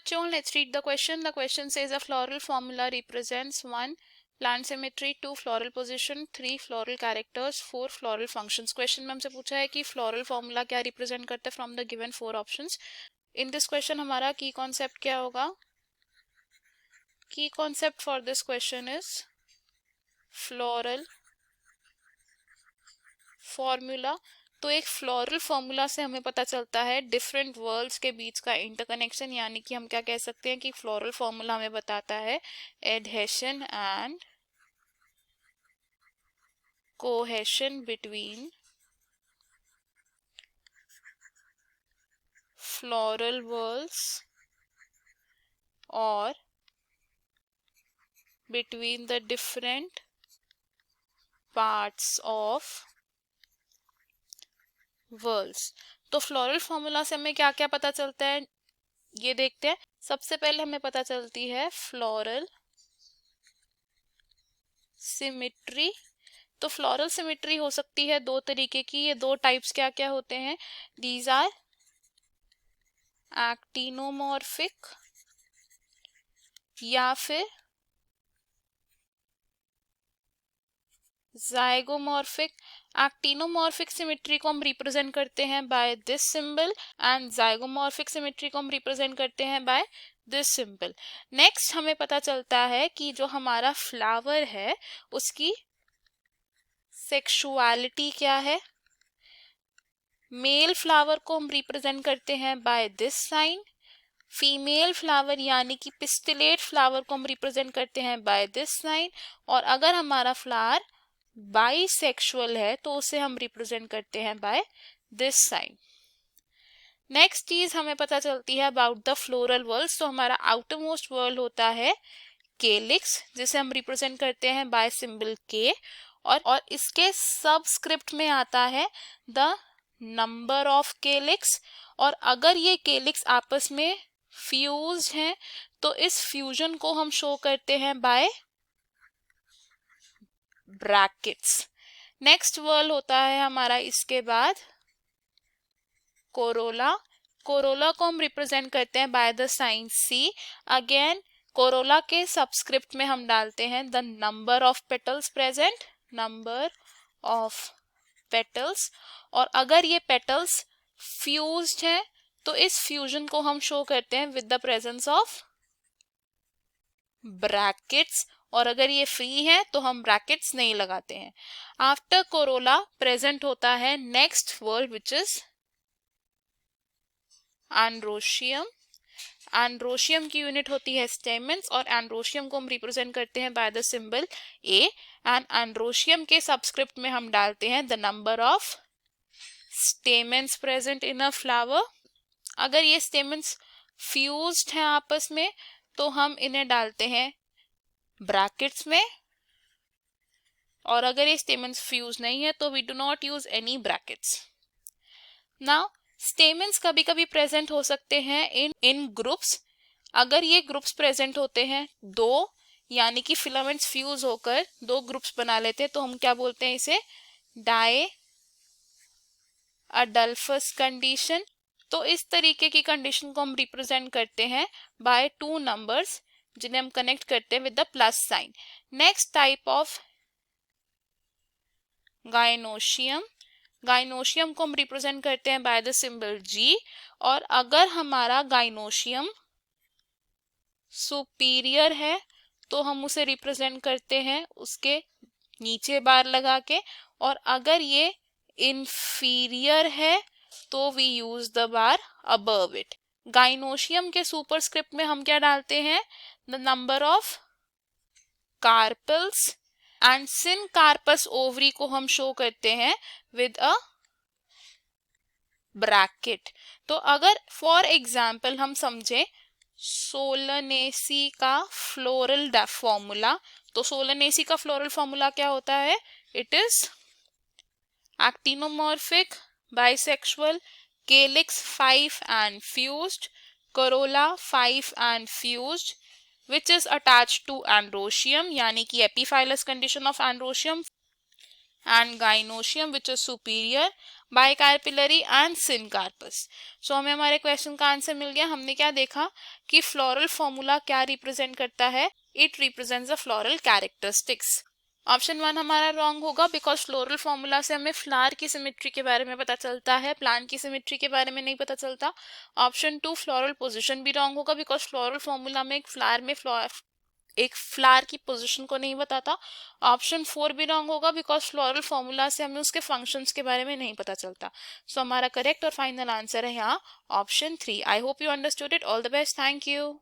Chon, let's read the question. The question says a floral formula represents 1. Plant symmetry, 2. Floral position, 3. Floral characters, 4. Floral functions. Question में हमसे पूछा है कि floral formula क्या represent करता है from the given 4 options. In this question हमारा key concept क्या होगा? Key concept for this question is floral formula. तो एक फ्लोरल फॉर्मूला से हमें पता चलता है डिफरेंट वर्ल्ड्स के बीच का इंटरकनेक्शन, यानी कि हम क्या कह सकते हैं कि फ्लोरल फॉर्मूला हमें बताता है adhesion and cohesion between floral whorls और between the different parts of whorls. तो फ्लोरल फॉर्मूला से हमें क्या क्या पता चलता है ये देखते हैं. सबसे पहले हमें पता चलती है फ्लोरल सिमेट्री. तो फ्लोरल सिमेट्री हो सकती है दो तरीके की. ये दो टाइप्स क्या क्या होते हैं? दीज आर एक्टिनोमॉर्फिक या फिर ज़ाइगोमॉर्फिक. एक्टिनोमॉर्फिक सिमेट्री को हम रिप्रेजेंट करते हैं by this symbol and zygomorphic symmetry को हम रिप्रेजेंट करते हैं बाय दिस सिंबल. नेक्स्ट हमें पता चलता है कि जो हमारा फ्लावर है उसकी सेक्सुअलिटी क्या है. मेल फ्लावर को हम रिप्रेजेंट करते हैं by this sign. Female flower यानी कि पिस्टिलेट फ्लावर को हम रिप्रेजेंट करते हैं बाय दिस साइन. और अगर हमारा फ्लावर बाइसेक्सुअल है तो उसे हम रिप्रेजेंट करते हैं बाय दिस साइन. नेक्स्ट चीज हमें पता चलती है अबाउट द फ्लोरल वर्ल्ड. तो हमारा आउटर मोस्ट वर्ल्ड होता है केलिक्स, जिसे हम रिप्रेजेंट करते हैं बाय सिंबल के. और इसके सबस्क्रिप्ट में आता है द नंबर ऑफ केलिक्स. और अगर ये केलिक्स आपस में फ्यूज्ड हैं तो इस फ्यूजन को हम शो करते हैं बाय ब्रैकेट्स. नेक्स्ट वर्ड होता है हमारा इसके बाद कोरोला. कोरोला को हम रिप्रेजेंट करते हैं by the sign C. Again corolla के सबस्क्रिप्ट में हम डालते हैं the number of petals present, number of petals. और अगर ये पेटल्स फ्यूज्ड हैं तो इस फ्यूजन को हम शो करते हैं with the presence of brackets. और अगर ये फ्री है तो हम ब्रैकेट्स नहीं लगाते हैं. आफ्टर कोरोला प्रेजेंट होता है next word which is androecium. Androecium की यूनिट होती है स्टेमेंस और एंड्रोशियम को हम रिप्रेजेंट करते हैं by the symbol A. And androecium के सबस्क्रिप्ट में हम डालते हैं the number of stamens present in a flower. अगर ये स्टेमेंस फ्यूज्ड हैं आपस में तो हम इन्हें डालते हैं ब्रैकेट्स में. और अगर ये स्टेमेंस फ्यूज नहीं है तो we do not use any brackets. Now stamens कभी कभी प्रेजेंट हो सकते हैं इन ग्रुप्स. अगर ये ग्रुप्स प्रेजेंट होते हैं दो, यानी कि फिलामेंट्स फ्यूज होकर दो ग्रुप्स बना लेते हैं तो हम क्या बोलते हैं इसे? Diadelphous condition. तो इस तरीके की कंडीशन को हम रिप्रेजेंट करते हैं बाय टू नंबर्स जिन्हें हम कनेक्ट करते हैं with the plus sign. Next type of gynoecium. Gynoecium को हम रिप्रेजेंट करते हैं बाय द सिंबल जी. और अगर हमारा गाइनोशियम सुपीरियर है तो हम उसे रिप्रेजेंट करते हैं उसके नीचे बार लगा के. और अगर ये इंफीरियर है तो we use the bar above it. Gynoecium के सुपरस्क्रिप्ट में हम क्या डालते हैं? The number of carpels. And syncarpous ovary को हम शो करते हैं विद अ ब्रैकेट. तो अगर फॉर एग्जाम्पल हम समझे सोलनेसी का फ्लोरल फॉर्मूला, तो सोलनेसी का फ्लोरल फॉर्मूला क्या होता है? It is actinomorphic, bisexual, calyx 5 and fused, corolla 5 and fused, which is attached to androecium, यानी कि epiphyllous condition of androecium. and Gynoecium which is superior, bicarpillary and syncarpus. So हमें हमारे question का answer मिल गया. हमने क्या देखा कि फ्लोरल फॉर्मूला क्या रिप्रेजेंट करता है? It represents the floral characteristics. Option 1 हमारा रॉन्ग होगा बिकॉज फ्लोरल फॉर्मूला से हमें फ्लावर की सिमेट्री के बारे में पता चलता है, प्लांट की सिमेट्री के बारे में नहीं पता चलता. ऑप्शन 2 फ्लोरल पोजीशन भी रॉन्ग होगा बिकॉज फ्लोरल फॉर्मूला में एक फ्लावर की पोजीशन को नहीं बताता. ऑप्शन 4 भी रॉन्ग होगा बिकॉज फ्लोरल फॉर्मूला से हमें उसके फंक्शंस के बारे में नहीं पता चलता. सो हमारा करेक्ट और फाइनल आंसर है यहाँ option 3. I hope you understood it. All the best. Thank you.